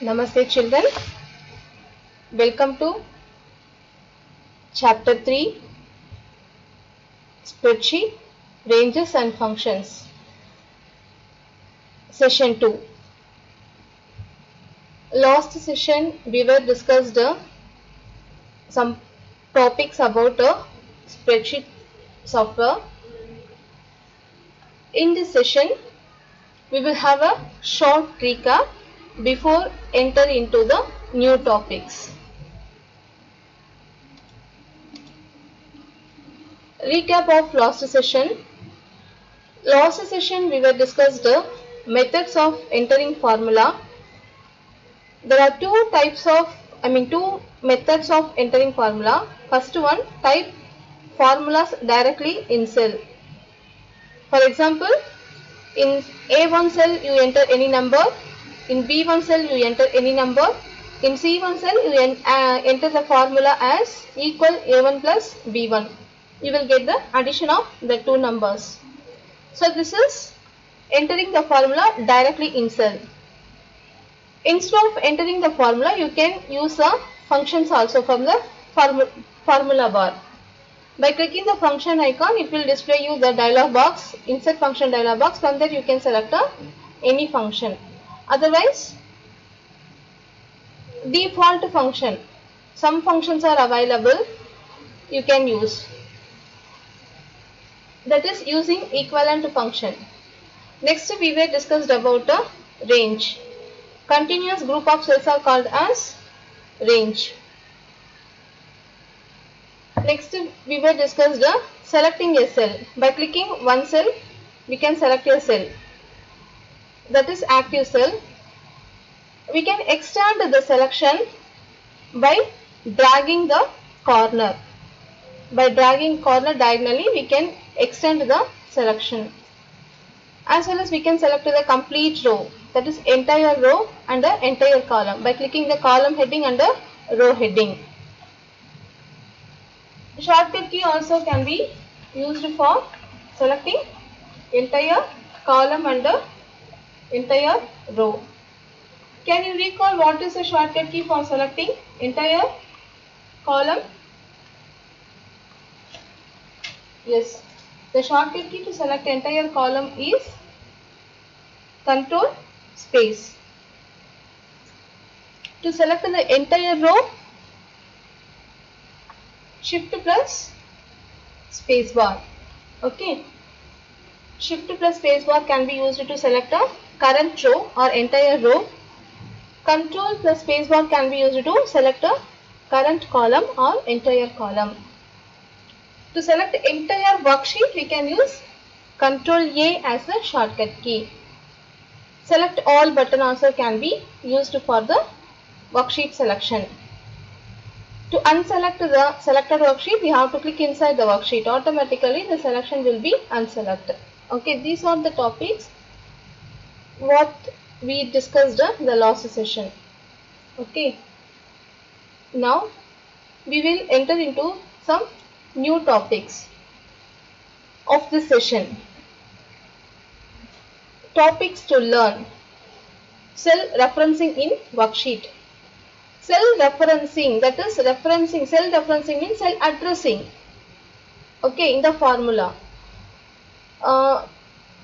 Namaste children, welcome to chapter 3 Spreadsheet Ranges and Functions Session 2. Last session we were discussed some topics about spreadsheet software. In this session we will have a short recap before enter into the new topics. Recap of last session. Last session we were discussed methods of entering formula. There are two methods of entering formula. First one, type formulas directly in cell. For example, in A1 cell you enter any number, in B1 cell you enter any number, in C1 cell you enter the formula as equal A1 plus B1. You will get the addition of the two numbers. So this is entering the formula directly in cell. Instead of entering the formula, you can use the functions also from the formula bar. By clicking the function icon, it will display you the dialog box, insert function dialog box. From there you can select any function. Otherwise, default function, some functions are available, you can use. That is using equivalent function. Next we were discussed about a range. Continuous group of cells are called as range. Next we were discussed selecting a cell. By clicking one cell we can select a cell, that is active cell. We can extend the selection by dragging the corner. By dragging corner diagonally we can extend the selection. As well as we can select the complete row, that is entire row and the entire column by clicking the column heading and the row heading. Shortcut key also can be used for selecting entire column and the entire row. Can you recall what is the shortcut key for selecting entire column? Yes, the shortcut key to select entire column is Control space. To select the entire row, Shift plus space bar. Okay. Shift plus space bar can be used to select a current row or entire row. Control plus space bar can be used to select a current column or entire column. To select the entire worksheet, we can use Control A as the shortcut key. Select all button also can be used for the worksheet selection. To unselect the selected worksheet, we have to click inside the worksheet. Automatically the selection will be unselected. Okay, these are the topics what we discussed in the last session. Okay, now we will enter into some new topics of this session. Topics to learn. Cell referencing in worksheet. Cell referencing, that is referencing, cell referencing means cell addressing. Okay, in the formula.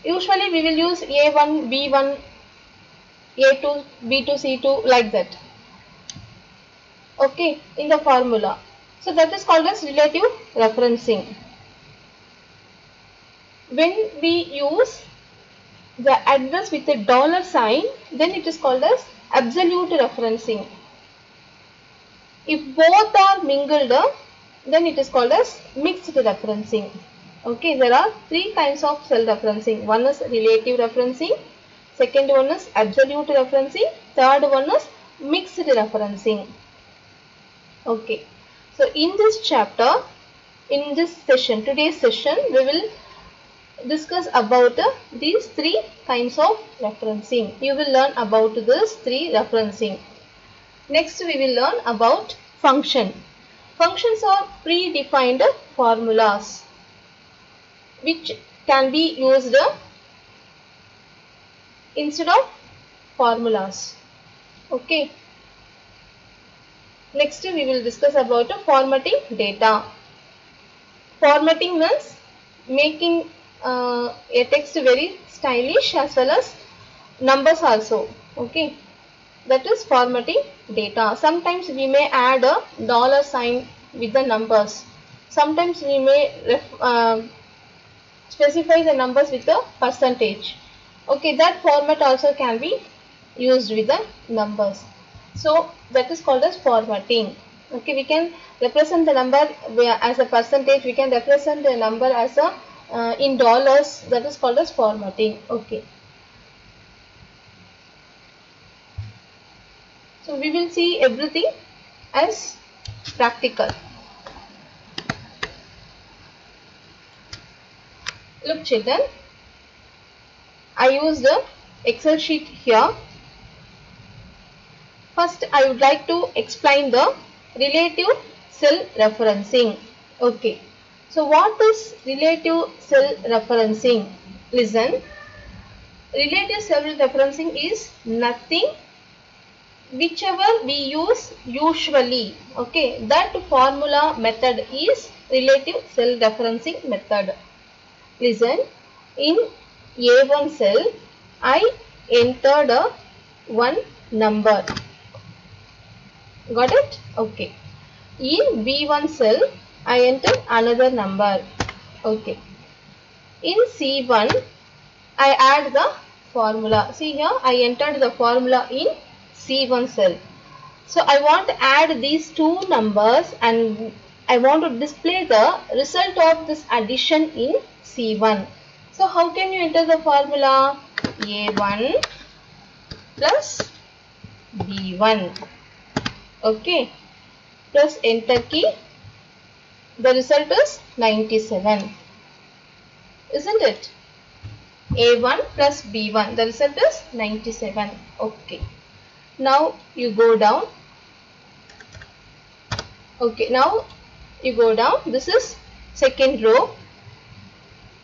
Usually we will use A1, B1, A2, B2, C2 like that. Okay, in the formula. So that is called as relative referencing. When we use the address with a dollar sign, then it is called as absolute referencing. If both are mingled, then it is called as mixed referencing. Okay, there are three kinds of cell referencing. One is relative referencing, second one is absolute referencing, third one is mixed referencing. Okay, so in this chapter, in this session, today's session, we will discuss about these three kinds of referencing. You will learn about this three referencing. Next we will learn about function. Functions are predefined formulas which can be used instead of formulas. Okay. Next we will discuss about formatting data. Formatting means making a text very stylish as well as numbers also. Okay, that is formatting data. Sometimes we may add a dollar sign with the numbers. Sometimes we may specify the numbers with a percentage. Okay, that format also can be used with the numbers. So that is called as formatting. Okay, we can represent the number as a percentage. We can represent the number as a in dollars. That is called as formatting. Okay. So we will see everything as practical. Look children, I used the Excel sheet here. First, I would like to explain the relative cell referencing. Okay. So, what is relative cell referencing? Listen. Relative cell referencing is nothing whichever we use usually. Okay. That formula method is relative cell referencing method. Listen. In A1 cell, I entered one number. Got it? Okay. In B1 cell, I enter another number. Okay. In C1, I add the formula. See here, I entered the formula in C1 cell. So I want to add these two numbers and I want to display the result of this addition in C1. So how can you enter the formula? A1 plus B1. Okay. Press enter key. The result is 97. Isn't it? A1 plus B1. The result is 97. Okay. Now you go down. Okay. Now you go down. This is second row.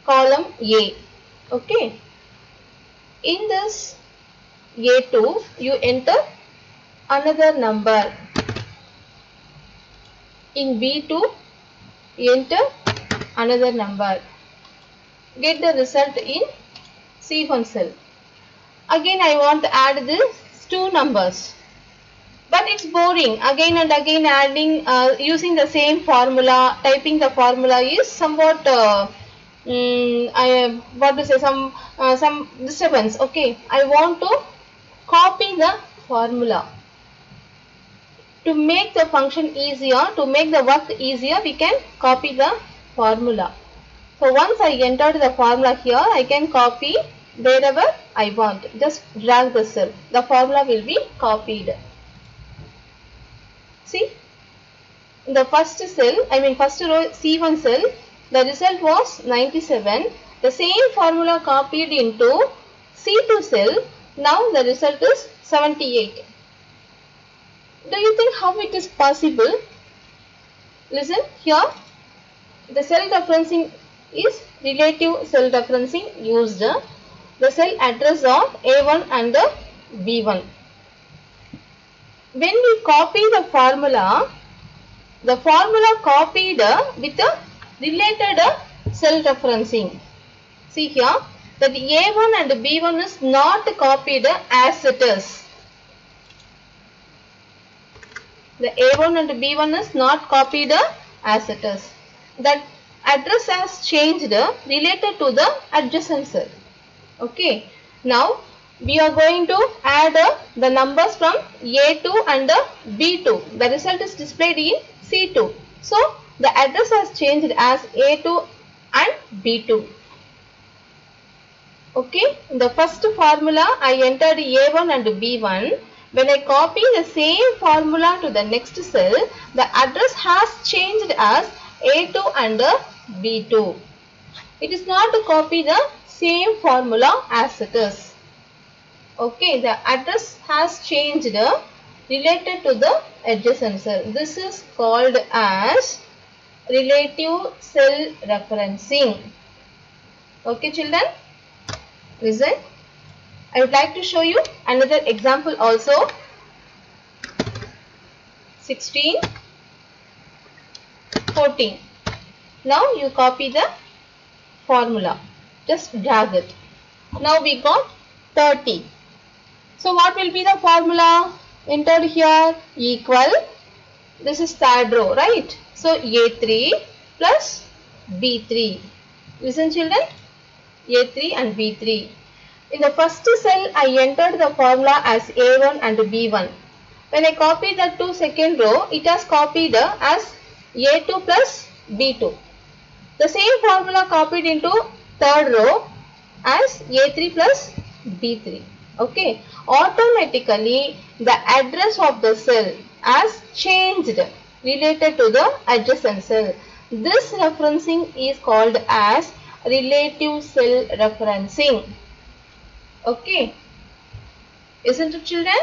Column A. Okay. In this A2, you enter another number. In B2, you enter another number. Get the result in C1 cell. Again I want to add these two numbers. But it's boring. Again and again adding, using the same formula, typing the formula is somewhat, some disturbance. Okay, I want to copy the formula. To make the function easier, to make the work easier, we can copy the formula. So once I entered the formula here, I can copy wherever I want. Just drag the cell. The formula will be copied. See, in the first cell, first row C1 cell, the result was 97. The same formula copied into C2 cell. Now the result is 78. Do you think how it is possible? Listen here. The cell referencing is relative cell referencing used the cell address of A1 and B1. When we copy the formula copied with a related cell referencing. See here that A1 and B1 is not copied as it is. The A1 and B1 is not copied as it is. That address has changed related to the adjacent cell. Okay. Now we are going to add the numbers from A2 and B2. The result is displayed in C2. So the address has changed as A2 and B2. Okay. In the first formula I entered A1 and B1. When I copy the same formula to the next cell, the address has changed as A2 and B2. It is not to copy the same formula as it is. Okay, the address has changed related to the adjacent cell. This is called as relative cell referencing. Okay, children, listen. I would like to show you another example also. 16, 14. Now you copy the formula. Just drag it. Now we got 30. So what will be the formula entered here? Equal. This is third row, right? So A3 plus B3. Listen children. A3 and B3. In the first cell, I entered the formula as A1 and B1. When I copy that to second row, it has copied as A2 plus B2. The same formula copied into third row as A3 plus B3. Okay. Automatically, the address of the cell has changed related to the adjacent cell. This referencing is called as relative cell referencing. Okay. Isn't it children?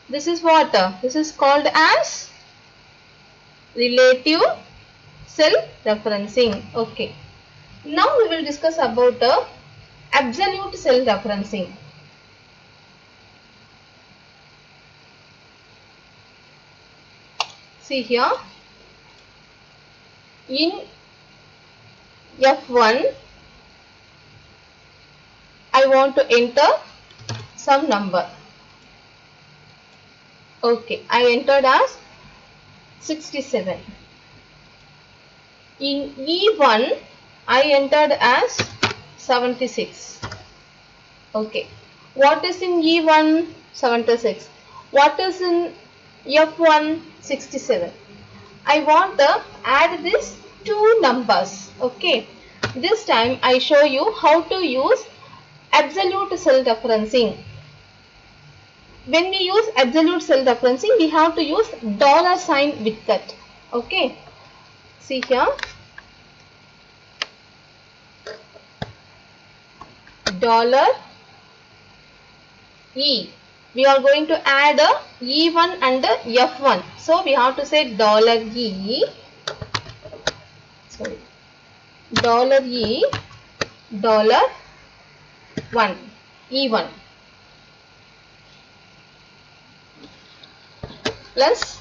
This is what? This is called as relative cell referencing. Okay. Now we will discuss about absolute cell referencing. See here. In F1, I want to enter some number. Okay, I entered as 67. In E1, I entered as 76. Okay, what is in E1? 76. What is in F1? 67. I want to add these two numbers. Okay, this time I show you how to use absolute cell referencing. When we use absolute cell referencing, we have to use dollar sign with that. Okay, see here. Dollar E. We are going to add a E1 and a F1. So we have to say dollar E. Sorry. Dollar E. Dollar 1. E1. Plus,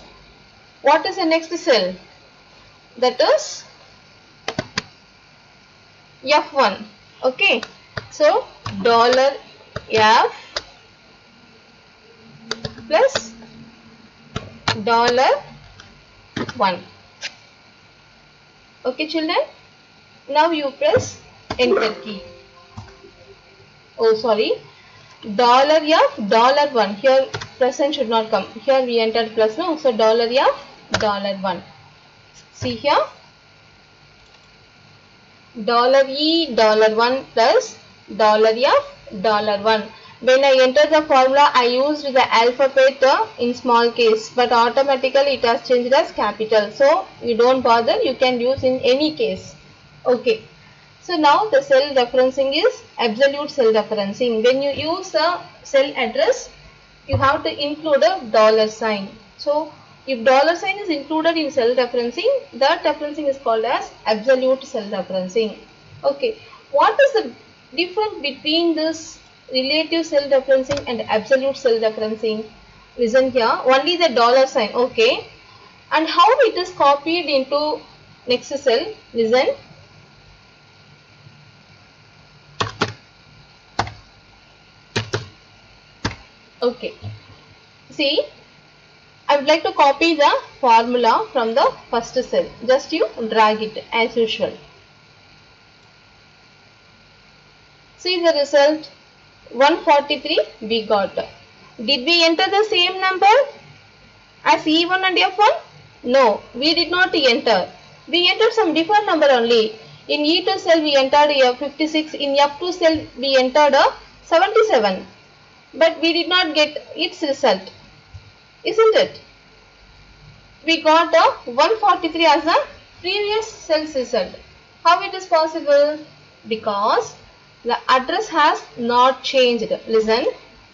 what is the next cell? That is F1. Okay. So dollar F plus dollar 1. Okay children. Now you press enter key. Oh sorry. Dollar F dollar 1. Here present should not come. Here we entered plus no. So dollar F dollar 1. See here. Dollar E dollar 1 plus dollar F dollar 1. When I enter the formula, I used the alphabet in small case, but automatically it has changed as capital. So you don't bother, you can use in any case. Okay. So now the cell referencing is absolute cell referencing. When you use a cell address, you have to include a dollar sign. So if dollar sign is included in cell referencing, that referencing is called as absolute cell referencing. Okay. What is the difference between this relative cell referencing and absolute cell referencing? Listen here. Only the dollar sign. Okay. And how it is copied into next cell? Listen. Okay. See, I would like to copy the formula from the first cell. Just you drag it as usual. See the result. 143 we got. Did we enter the same number as E1 and F1? No, we did not enter. We entered some different number only. In E2 cell we entered a 56. In F2 cell we entered a 77. But we did not get its result. Isn't it? We got a 143 as a previous cell's result. How it is possible? Because the address has not changed. Listen,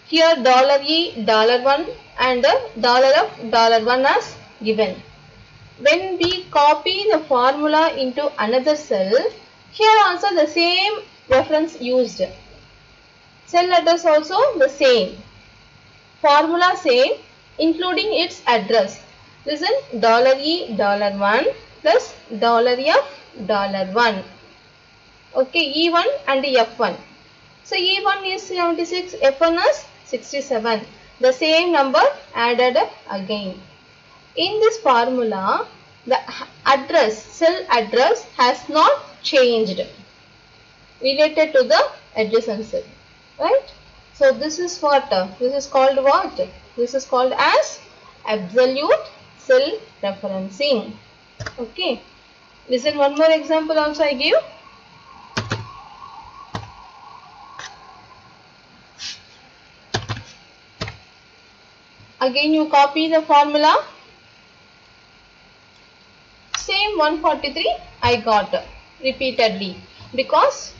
here $E $1 and $1 as given. When we copy the formula into another cell, here also the same reference used. Cell address also the same. Formula same, including its address. Listen, $E$1 plus $F$1. Okay, E1 and F1. So E1 is 76, F1 is 67. The same number added again. In this formula, the address, cell address has not changed related to the adjacent cell, right? So this is what? This is called what? This is called as absolute cell referencing. Okay. Listen, one more example also I give. Again you copy the formula. Same 143 I got repeatedly because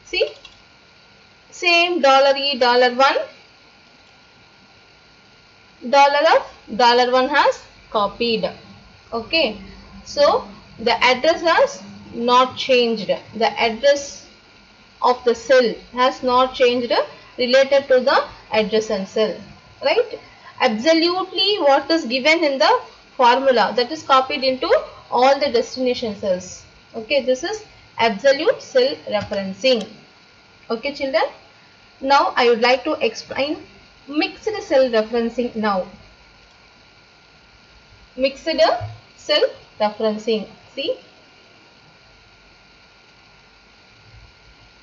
see, same $E$1, $1 has copied. Okay, so the address has not changed. The address of the cell has not changed related to the adjacent cell, right? Absolutely what is given in the formula, that is copied into all the destination cells. Okay, this is absolute cell referencing. Okay children, now I would like to explain mixed cell referencing now. Mixed cell referencing. See,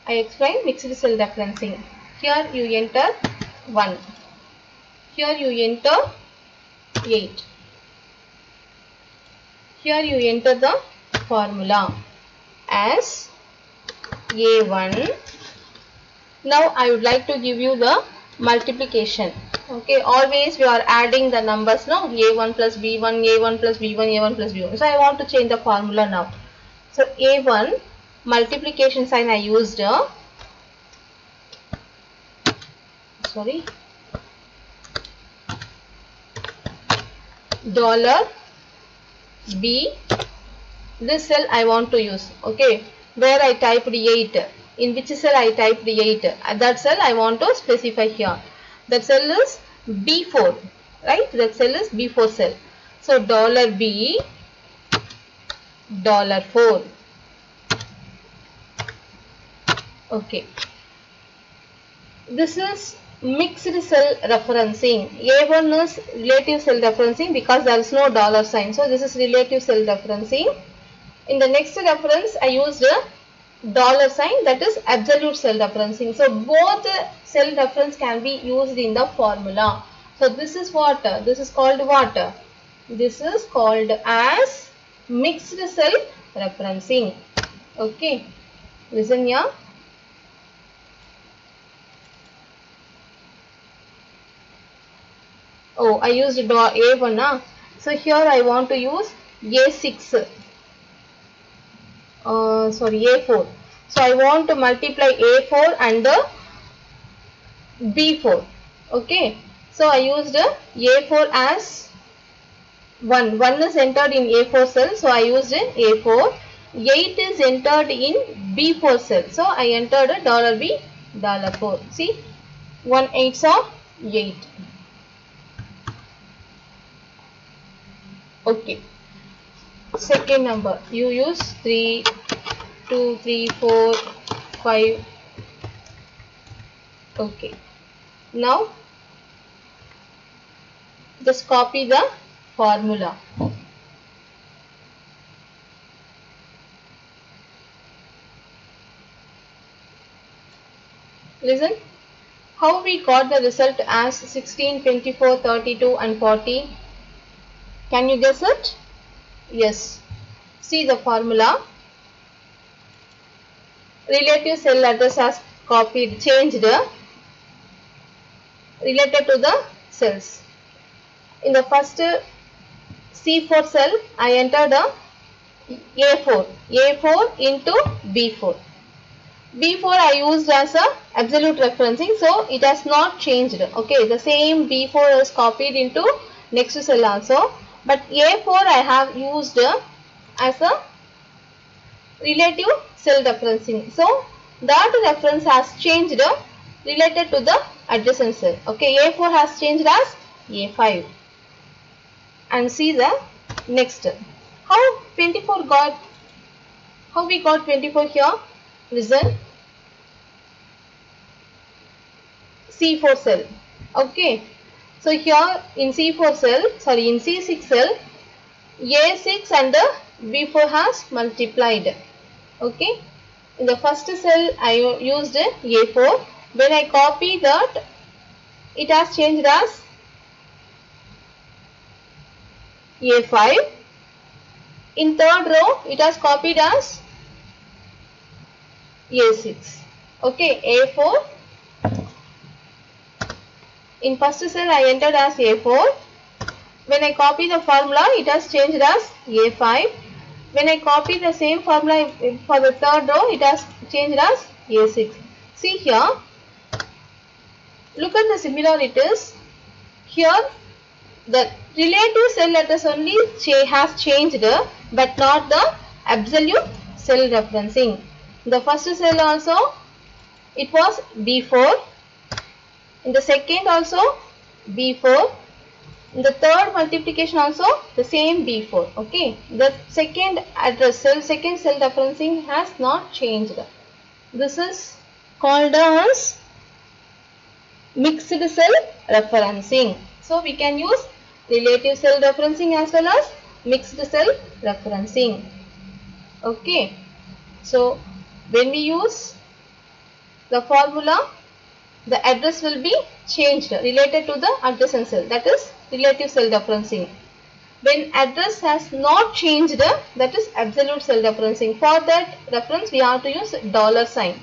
I explain mixed cell referencing. Here you enter 1. Here you enter 8. Here you enter the formula as A1. Now I would like to give you the multiplication. Okay, always we are adding the numbers, no? A1 plus B1, A1 plus B1, A1 plus B1. So I want to change the formula now. So A1 multiplication sign I used. $B, this cell I want to use. Okay, where I typed 8, in which cell I typed 8, that cell I want to specify here. That cell is B4, right? That cell is B4 cell. So $B, $4. Okay, this is mixed cell referencing. A1 is relative cell referencing because there is no dollar sign. So this is relative cell referencing. In the next reference I used a dollar sign, that is absolute cell referencing. So both cell reference can be used in the formula. So this is what? This is called what? This is called as mixed cell referencing. Okay, listen here. Oh, I used A1. So here I want to use A6. A4. So I want to multiply A4 and B4. Okay. So I used A4 as 1. 1 is entered in A4 cell. So I used A4. 8 is entered in B4 cell. So I entered $B, $4. See, 1 8s are 8. Okay. Second number, you use 3, 2, 3, 4, 5. Okay. Now, just copy the formula. Listen, how we got the result as 16, 24, 32 and 40? Can you guess it? Yes. See the formula. Relative cell address has copied, changed related to the cells. In the first C4 cell, I entered A4. A4 into B4. B4 I used as a absolute referencing, so it has not changed. Okay, the same B4 is copied into next cell also, but A4 I have used as a relative cell referencing. So that reference has changed related to the adjacent cell. Okay, A4 has changed as A5. and see the next. How we got 24 here? Listen. C4 cell. Okay. So here in C4 cell, sorry, in C6 cell, A6 and the B4 has multiplied. Okay. In the first cell I used A4. When I copy that, it has changed as A5. In third row, it has copied as A6. Okay, A4. In first cell I entered as A4. When I copy the formula, it has changed as A5. When I copy the same formula for the third row, it has changed as A6. See here, look at the similarities. Here, the relative cell letters only has changed, but not the absolute cell referencing. The first cell also, it was B4. In the second also, B4. In the third multiplication also, the same B4. Okay. The second address cell, second cell referencing has not changed. This is called as mixed cell referencing. So we can use relative cell referencing as well as mixed cell referencing. Okay. So when we use the formula, the address will be changed related to the adjacent cell, that is relative cell referencing. When address has not changed, that is absolute cell referencing. For that reference, we have to use $sign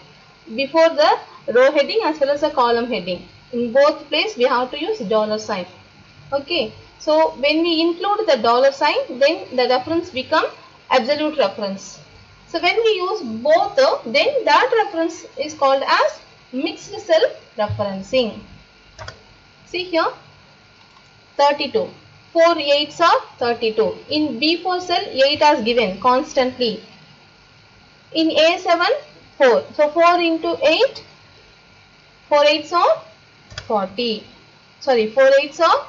before the row heading as well as the column heading. In both places, we have to use $sign. Okay. So when we include the $sign, then the reference become absolute reference. So when we use both, then that reference is called as mixed cell referencing. See here, 32. 4 8s are 32. In B4 cell, 8 is given constantly. In A7, 4. So 4 into 8, 4 8s are 40. Sorry, 4 8s are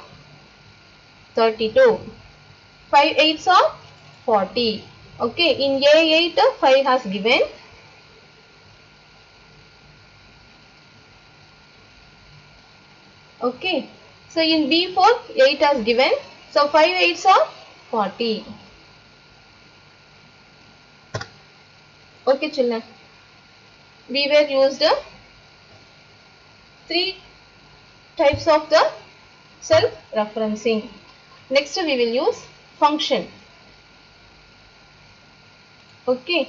32. 5 8s are 40. Okay, in A8, 5 has given. Okay, so in B4, 8 has given. So 5 8s are 40. Okay, children. We were used 3 types of the cell referencing. Next, we will use function. Okay.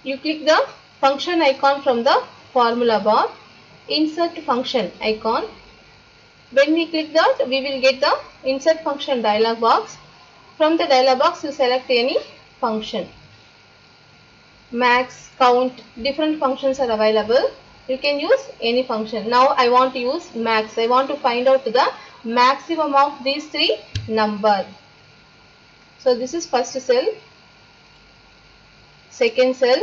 You click the function icon from the formula bar. Insert function icon. When we click that, we will get the insert function dialog box. From the dialog box, you select any function. Max, count, different functions are available. You can use any function. Now I want to use max. I want to find out the maximum of these 3 numbers. So this is first cell, second cell,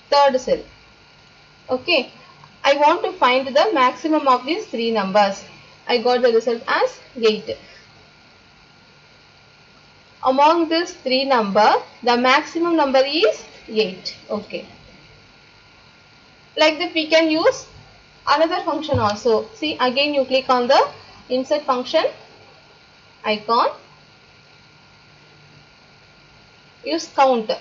third cell. Okay. I want to find the maximum of these 3 numbers. I got the result as 8. Among these 3 numbers, the maximum number is 8. Okay. Like that, we can use another function also. See, again you click on the insert function icon. Use count.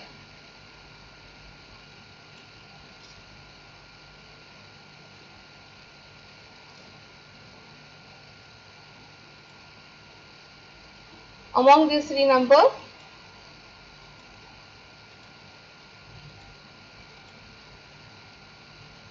Among these 3 numbers,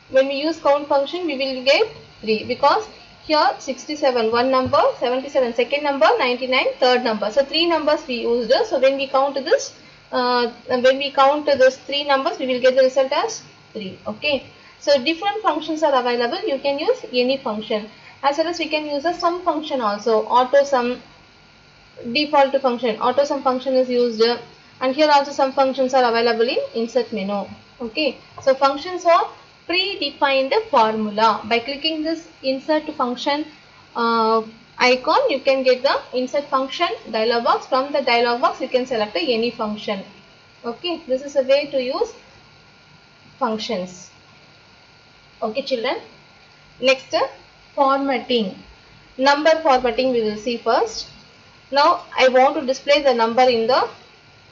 when we use count function, we will get 3 because here 67 one number, 77 second number, 99 third number. So 3 numbers we used. So when we count this, those 3 numbers, we will get the result as 3. Okay. So different functions are available. You can use any function. As well as we can use a sum function also. Auto sum, default function. Auto sum function is used. And here also some functions are available in insert menu. Okay. So functions are predefined formula. By clicking this insert function icon, you can get the insert function dialog box. From the dialog box, you can select any function. Okay, this is a way to use functions. Okay, children. Next, formatting. Number formatting we will see first. Now, I want to display the number in the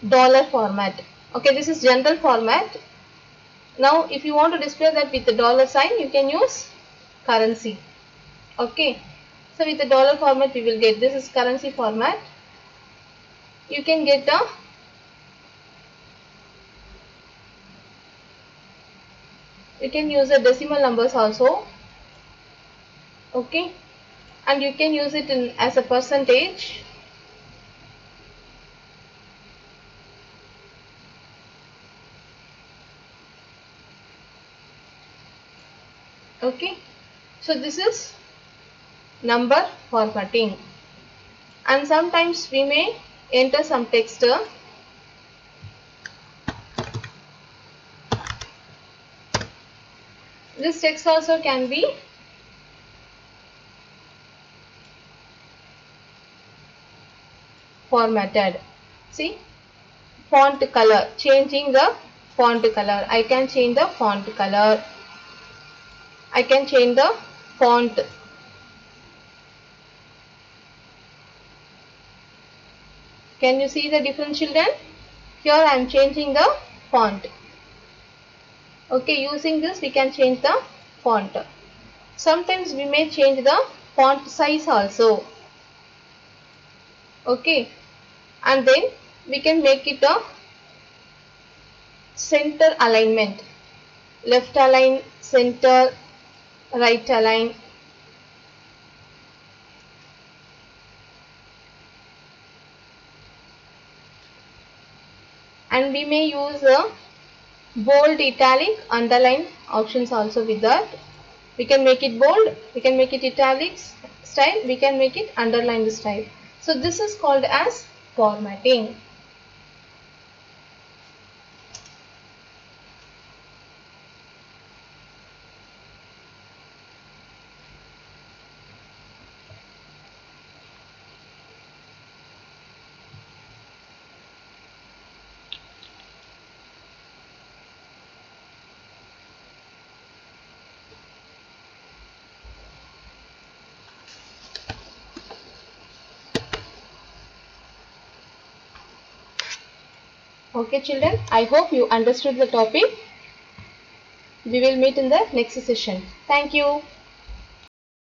dollar format. Okay, this is general format. Now, if you want to display that with the dollar sign, you can use currency. Okay, so with the dollar format, we will get this is currency format. You can get the you can use the decimal numbers also. Okay, and you can use it in as a percentage. Okay, so this is number formatting, and sometimes we may enter some text. This text also can be formatted. See, font color, changing the font color. I can change the font color. I can change the font. Can you see the difference, children? Here I am changing the font. Okay, using this we can change the font. Sometimes we may change the font size also. Okay, and then we can make it a center alignment. Left align, center, right align. And we may use a bold, italic, underline options also with that. We can make it bold, we can make it italic style, we can make it underlined style. So this is called as formatting. Okay children, I hope you understood the topic. We will meet in the next session. Thank you.